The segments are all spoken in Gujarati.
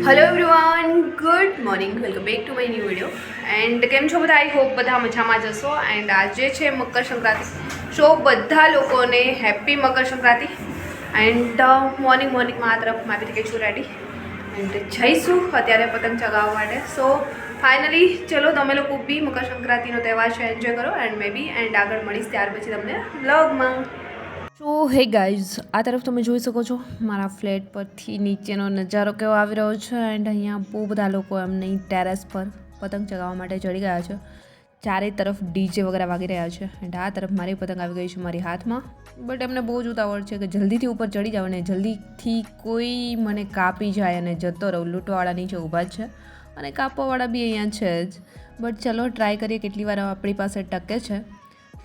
Hello everyone, good morning, welcome back to my new video. And કેમ છો બધા? આઈ હોપ બધા મજામાં જશો. એન્ડ આજે છે મકર સંક્રાંતિ, સો બધા લોકોને હેપી મકર સંક્રાંતિ. એન્ડ મોર્નિંગમાં આ તરફ મારી રીતે છું રેડી એન્ડ જઈશું અત્યારે પતંગ ચગાવવા માટે. સો ફાઇનલી ચલો તમે લોકો બી મકર સંક્રાંતિનો તહેવાર છે એન્જોય કરો એન્ડ મે બી એન્ડ આગળ મળીશ ત્યાર પછી તમને વ્લોગમાં. સો હે ગાઈઝ, આ તરફ તમે જોઈ શકો છો મારા ફ્લેટ પરથી નીચેનો નજારો કેવો આવી રહ્યો છે. એન્ડ અહીંયા બહુ બધા લોકો એમની ટેરેસ પર પતંગ ચગાવવા માટે ચડી ગયા છે. ચારે તરફ ડીજે વગેરે વાગી રહ્યા છે. એન્ડ આ તરફ મારી પતંગ આવી ગઈ છે મારી હાથમાં. બટ એમને બહુ જ ઉતાવળ છે કે જલ્દીથી ઉપર ચડી જાવ અને જલ્દીથી કોઈ મને કાપી જાય અને જતો રહું. લૂંટવાવાળા નીચે ઊભા જ છે અને કાપવાવાળા બી અહીંયા છે જ. બટ ચલો ટ્રાય કરીએ કેટલી વાર આપણી પાસે ટકે છે.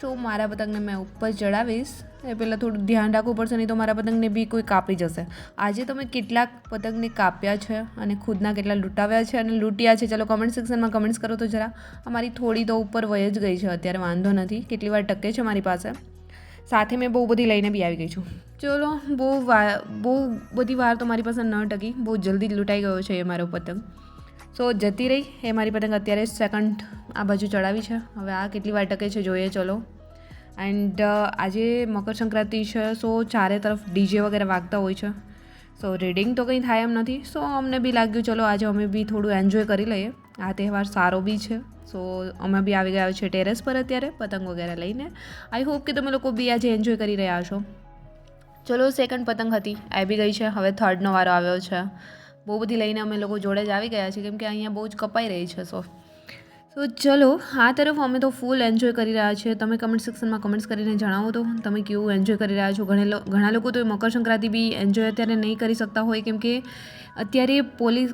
તો મારા પતંગને મેં ઉપર ચડાવીશ એ પહેલાં થોડું ધ્યાન રાખવું પડશે, નહીં તો મારા પતંગને બી કોઈ કાપી જશે. આજે તમે કેટલાક પતંગને કાપ્યા છે અને ખુદના કેટલા લૂંટાવ્યા છે અને લૂંટ્યા છે, ચલો કમેન્ટ સેક્શનમાં કમેન્ટ્સ કરો તો જરા. અમારી થોડી તો ઉપર વહી જ ગઈ છે અત્યારે, વાંધો નથી. કેટલી વાર ટકે છે મારી પાસે. સાથે મેં બહુ બધી લઈને બી આવી ગઈ છું. ચલો બહુ બધી વાર તો મારી પાસે ન ટકી, બહુ જલ્દી જ લૂંટાઈ ગયો છે એ મારો પતંગ. સો જતી રહી એ મારી પતંગ. અત્યારે સેકન્ડ આ બાજુ ચડાવી છે. હવે આ કેટલી વાર ટકે છે જોઈએ ચલો. એન્ડ આજે મકર સંક્રાંતિ છે, સો ચારે તરફ ડીજે વગેરે વાગતા હોય છે. સો રીડિંગ તો કંઈ થાય એમ નથી. સો અમને બી લાગ્યું ચલો આજે અમે બી થોડું એન્જોય કરી લઈએ. આ તહેવાર સારો બી છે. સો અમે બી આવી ગયા છે ટેરેસ પર અત્યારે પતંગ વગેરે લઈને. આઈ હોપ કે તમે લોકો બી આજે એન્જોય કરી રહ્યા છો. ચલો સેકન્ડ પતંગ હતી આવી બી ગઈ છે. હવે થર્ડનો વારો આવ્યો છે. બહુ બધી લઈને અમે લોકો જોડે જ આવી ગયા છીએ કેમ કે અહીંયા બહુ જ કપાઈ રહી છે. સો ચલો આ તરફ અમે તો ફૂલ એન્જોય કરી રહ્યા છીએ. તમે કમેન્ટ સેક્શનમાં કમેન્ટ્સ કરીને જણાવો તો તમે કેવું એન્જોય કરી રહ્યા છો. ઘણા લોકો તો મકર સંક્રાંતિ બી એન્જોય અત્યારે નહીં કરી શકતા હોય કેમ કે અત્યારે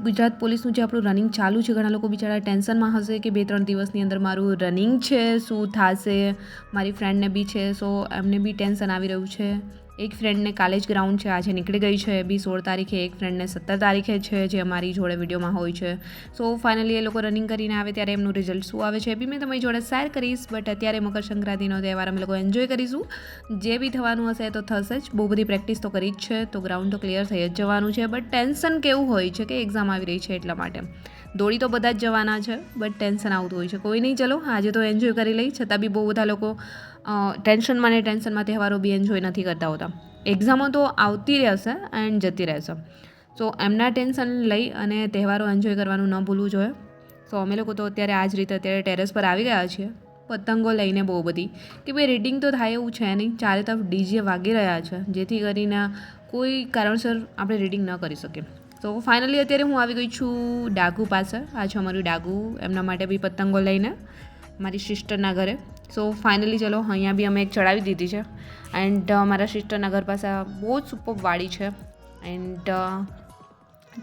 ગુજરાત પોલીસનું જે આપણું રનિંગ ચાલુ છે. ઘણા લોકો બિચારા ટેન્શનમાં હશે કે 2-3 દિવસની અંદર મારું રનિંગ છે, શું થશે. મારી ફ્રેન્ડને બી છે, સો એમને બી ટેન્શન આવી રહ્યું છે. એક ફ્રેન્ડને કાલે જ ગ્રાઉન્ડ છે, આજે નીકળી ગઈ છે બી 16 તારીખે. એક ફ્રેન્ડને 17 તારીખે છે જે અમારી જોડે વિડીયોમાં હોય છે. સો ફાઇનલી એ લોકો રનિંગ કરીને આવે ત્યારે એમનું રિઝલ્ટ શું આવે છે એ બી મેં તમારી જોડે શેર કરીશ. બટ અત્યારે મકર સંક્રાંતિનો તહેવાર અમે લોકો એન્જોય કરીશું. જે બી થવાનું હશે તો થશે જ. બહુ બધી પ્રેક્ટિસ તો કરી જ છે, તો ગ્રાઉન્ડ તો ક્લિયર થઈ જ જવાનું છે. બટ ટેન્શન કેવું હોય છે કે એક્ઝામ આવી રહી છે એટલા માટે. દોડી તો બધા જ જવાના છે બટ ટેન્શન આવતું હોય છે. કોઈ નહીં, ચલો આજે તો એન્જોય કરી લઈ. છતાં બી બહુ બધા લોકો ટેન્શનમાં તહેવારો બી એન્જોય નથી કરતા હોતા. એક્ઝામો તો આવતી રહેશે એન્ડ જતી રહેશે. સો એમના ટેન્શન લઈ અને તહેવારો એન્જોય કરવાનું ન ભૂલવું જોઈએ. સો અમે લોકો તો અત્યારે આ જ રીતે અત્યારે ટેરેસ પર આવી ગયા છીએ પતંગો લઈને બહુ બધી, કે ભાઈ રીડિંગ તો થાય એવું છે નહીં. ચારે તરફ ડીજે વાગી રહ્યા છે જેથી કરીને કોઈ કારણસર આપણે રીડિંગ ન કરી શકીએ. તો ફાઇનલી અત્યારે હું આવી ગઈ છું ડાગુ પાસે. આ છે અમારું ડાગુ, એમના માટે બી પતંગો લઈને મારી સિસ્ટરના ઘરે. સો ફાઇનલી ચલો અહીંયા બી અમે એક ચડાવી દીધી છે. એન્ડ મારા સિસ્ટરના ઘર પાસે બહુ જ સુપર વાડી છે. એન્ડ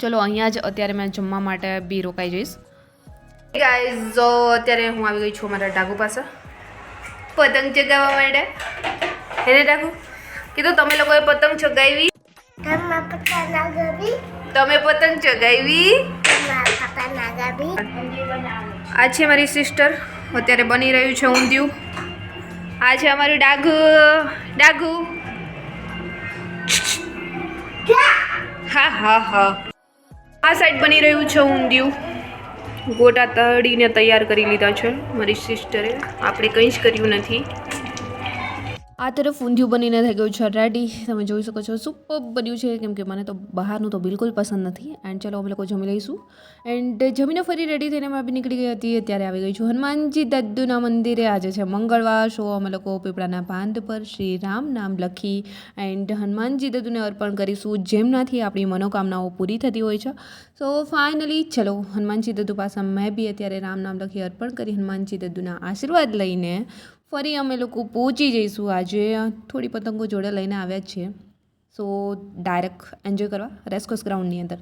ચલો અહીંયા જ અત્યારે મેં જમવા માટે બી રોકાઈ જઈશ. ગાઈઝ જો અત્યારે હું આવી ગઈ છું મારા ડાગુ પાસે પતંગ ચગાવવા માટે. એને ડાગુ કીધું તમે લોકોએ પતંગ ચગાવી? તમે પતંગ ચગાવી? આ છે મારી સિસ્ટર, અત્યારે બની રહ્યું છે ઊંધિયું. આ છે અમારું ડાગુ. હા આ સાઈડ બની રહ્યું છે ઊંધિયું. ગોટા તળીને તૈયાર કરી લીધા છે મારી સિસ્ટરે, આપણે કંઈ જ કર્યું નથી. આ તરફ ઊંધિયું બનીને થઈ ગયું છે રેડી. તમે જોઈ શકો છો સુપર બન્યું છે કેમ કે મને તો બહારનું તો બિલકુલ પસંદ નથી. એન્ડ ચલો અમે લોકો જમી લઈશું. એન્ડ જમીને ફરી રેડી થઈને મેં બી નીકળી ગઈ હતી. અત્યારે આવી ગઈ છું હનુમાનજી દાદુના મંદિરે. આજે છે મંગળવાર. સો અમે લોકો પીપળાના બાંધ પર શ્રી રામ નામ લખી એન્ડ હનુમાનજી દાદુને અર્પણ કરીશું, જેમનાથી આપણી મનોકામનાઓ પૂરી થતી હોય છે. સો ફાઇનલી ચલો હનુમાનજી દાદુ પાસે મેં બી અત્યારે રામ નામ લખી અર્પણ કરી હનુમાનજી દાદુના આશીર્વાદ લઈને ફરી અમે લોકો પહોંચી જઈશું. આજે થોડી પતંગો જોડે લઈને આવ્યા છીએ. સો ડાયરેક્ટ એન્જોય કરવા રેસકોર્સ ગ્રાઉન્ડની અંદર.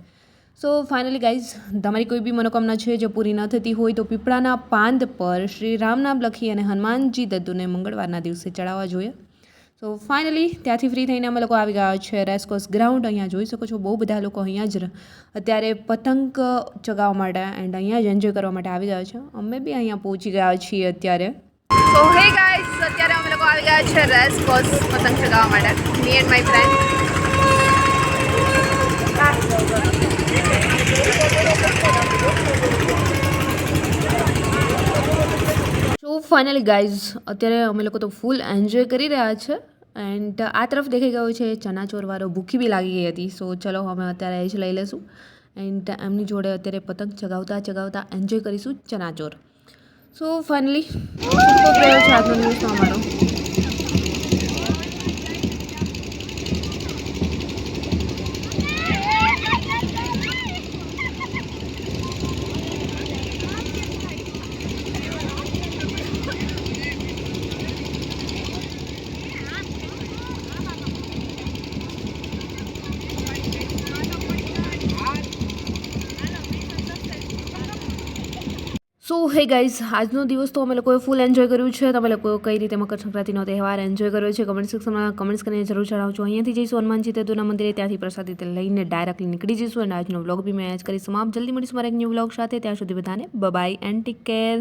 સો ફાઇનલી ગાઈઝ, તમારી કોઈ બી મનોકામના છે જે પૂરી ન થતી હોય તો પીપળાના પાંદ પર શ્રી રામ નામ લખી અને હનુમાનજી દદ્દુને મંગળવારના દિવસે ચડાવવા જોઈએ. સો ફાઇનલી ત્યાંથી ફ્રી થઈને અમે લોકો આવી ગયા છે રેસકોર્સ ગ્રાઉન્ડ. અહીંયા જોઈ શકો છો બહુ બધા લોકો અહીંયા જ અત્યારે પતંગ ચગાવવા માટે એન્ડ અહીંયા જ એન્જોય કરવા માટે આવી ગયા છે. અમે બી અહીંયા પહોંચી ગયા છીએ અત્યારે. સો હે ગાઈઝ, અત્યારે અમે લોકો આવી ગયા છે રેસકોર્સ પતંગ ચગાવવા માટે, me and my friend. So finally guys, અત્યારે અમે લોકો તો ફૂલ એન્જોય કરી રહ્યા છે એન્ડ આ તરફ દેખાઈ ગયો છે ચનાચોરવાળો. ભૂખી બી લાગી ગઈ હતી. સો ચલો અમે અત્યારે એ જ લઈ લઈશું એન્ડ એમની જોડે અત્યારે પતંગ ચગાવતા એન્જોય કરીશું ચનાચોર. સો ફાઇનલી ખૂબ રહ્યો છે આજનો દિવસનો અમારો. સો હે ગાઈઝ, આજનો દિવસ તો અમે લોકોએ ફૂલ એન્જોય કર્યું છે. તમે લોકો કઈ રીતે મકર સંક્રાંતિનો તહેવાર એન્જોય કર્યો છે કમેન્ટ સેક્શનમાં કમેન્ટ્સ કરીને જરૂર જણાવજો. અહીંયાથી જઈશું હનુમાનજી દદ્દુના મંદિરે, ત્યાંથી પ્રસાદી લઈને ડાયરેક્ટલી નીકળી જઈશું અને આજનો વ્લોગ બી મેં જ કરીશ સમાપ્ત. જલ્દી મળીશું મારા એક ન્યૂ વ્લોગ સાથે. ત્યાં સુધી બધાને બાય એન્ડ ટેક કેર.